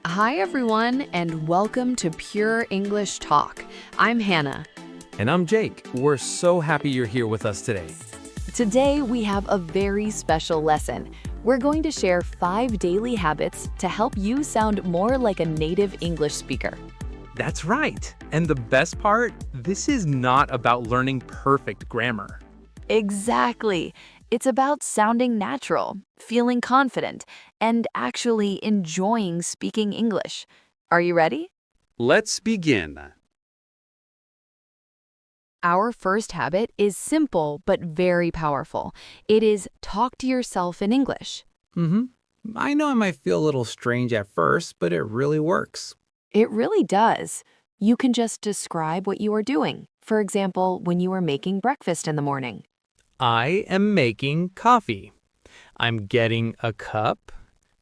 Hi, everyone, and welcome to Pure English Talk. I'm Hannah. And I'm Jake. We're so happy you're here with us today. Today, we have a very special lesson. We're going to share 5 daily habits to help you sound more like a native English speaker. That's right. And the best part, this is not about learning perfect grammar. Exactly. It's about sounding natural, feeling confident, and actually enjoying speaking English. Are you ready? Let's begin. Our first habit is simple but very powerful. It is talk to yourself in English. I know I might feel a little strange at first, but it really works. It really does. You can just describe what you are doing. For example, when you are making breakfast in the morning. I am making coffee. I'm getting a cup.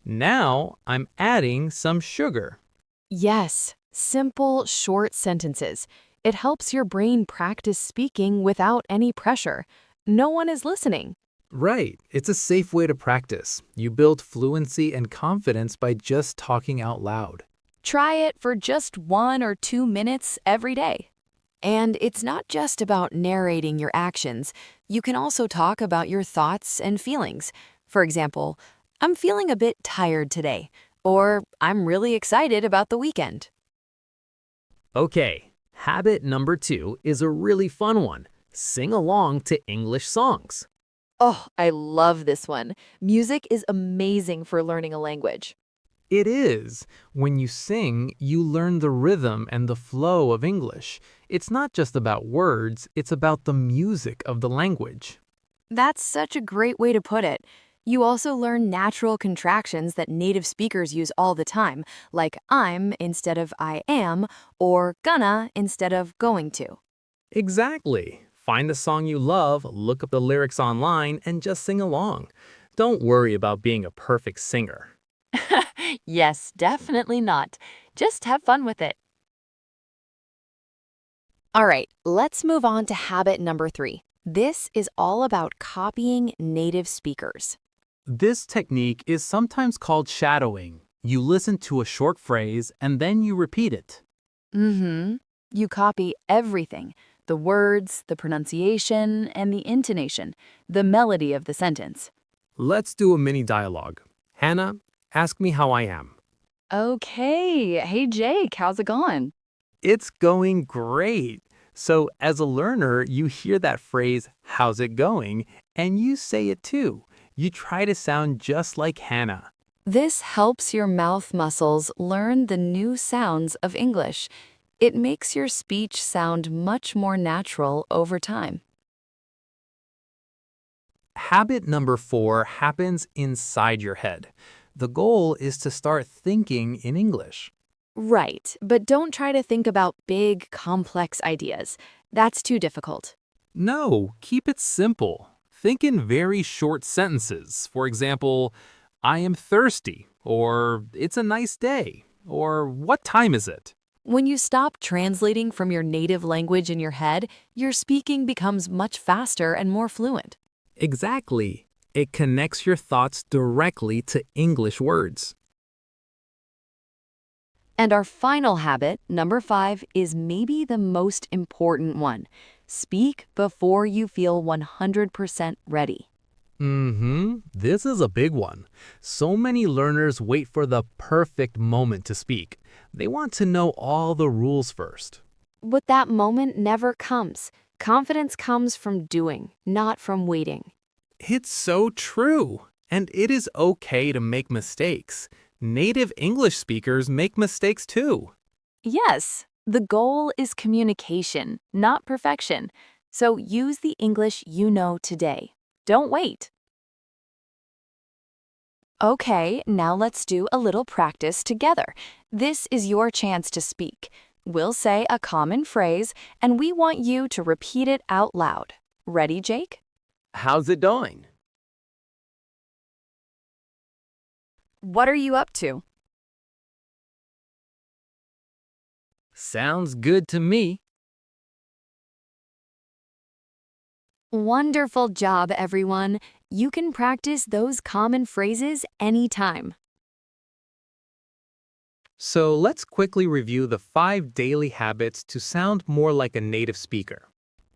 Now I'm adding some sugar. Yes, simple, short sentences. It helps your brain practice speaking without any pressure. No one is listening. Right. It's a safe way to practice. You build fluency and confidence by just talking out loud. Try it for just 1 or 2 minutes every day. And it's not just about narrating your actions. You can also talk about your thoughts and feelings. For example, I'm feeling a bit tired today, or I'm really excited about the weekend. Okay, habit number 2 is a really fun one. Sing along to English songs. Oh, I love this one. Music is amazing for learning a language. It is. When you sing, you learn the rhythm and the flow of English. It's not just about words, it's about the music of the language. That's such a great way to put it. You also learn natural contractions that native speakers use all the time, like I'm instead of I am, or gonna instead of going to. Exactly. Find the song you love, look up the lyrics online, and just sing along. Don't worry about being a perfect singer. Yes, definitely not. Just have fun with it. All right, let's move on to habit number 3. This is all about copying native speakers. This technique is sometimes called shadowing. You listen to a short phrase and then you repeat it. You copy everything: the words, the pronunciation, and the intonation, the melody of the sentence. Let's do a mini dialogue. Hannah, ask me how I am. Okay. Hey, Jake, how's it going? It's going great. So, as a learner, you hear that phrase, how's it going? And you say it too. You try to sound just like Hannah. This helps your mouth muscles learn the new sounds of English. It makes your speech sound much more natural over time. Habit number 4 happens inside your head. The goal is to start thinking in English. Right, but don't try to think about big, complex ideas. That's too difficult. No, keep it simple. Think in very short sentences. For example, I am thirsty, or it's a nice day, or what time is it? When you stop translating from your native language in your head, your speaking becomes much faster and more fluent. Exactly. It connects your thoughts directly to English words. And our final habit, number 5, is maybe the most important one. Speak before you feel 100% ready. This is a big one. So many learners wait for the perfect moment to speak. They want to know all the rules first. But that moment never comes. Confidence comes from doing, not from waiting. It's so true. And it is okay to make mistakes. Native English speakers make mistakes too. Yes, the goal is communication, not perfection. So use the English you know today. Don't wait. Okay, now let's do a little practice together. This is your chance to speak. We'll say a common phrase, and we want you to repeat it out loud. Ready, Jake? How's it going? What are you up to? Sounds good to me. Wonderful job, everyone. You can practice those common phrases anytime. So let's quickly review the 5 daily habits to sound more like a native speaker.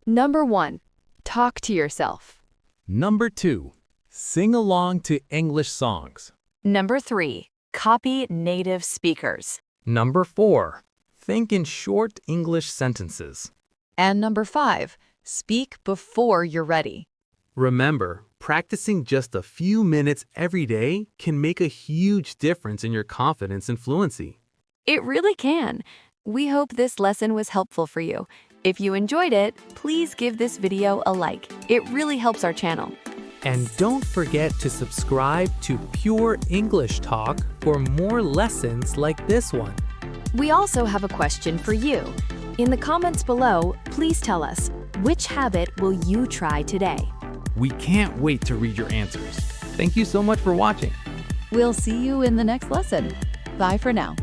Number 1. Talk to yourself. Number 2. Sing along to English songs. Number 3. Copy native speakers. Number 4. Think in short English sentences. And number 5. Speak before you're ready. Remember, practicing just a few minutes every day can make a huge difference in your confidence and fluency. It really can. We hope this lesson was helpful for you. If you enjoyed it, please give this video a like. It really helps our channel. And don't forget to subscribe to Pure English Talk for more lessons like this one. We also have a question for you. In the comments below, please tell us, which habit will you try today? We can't wait to read your answers. Thank you so much for watching. We'll see you in the next lesson. Bye for now.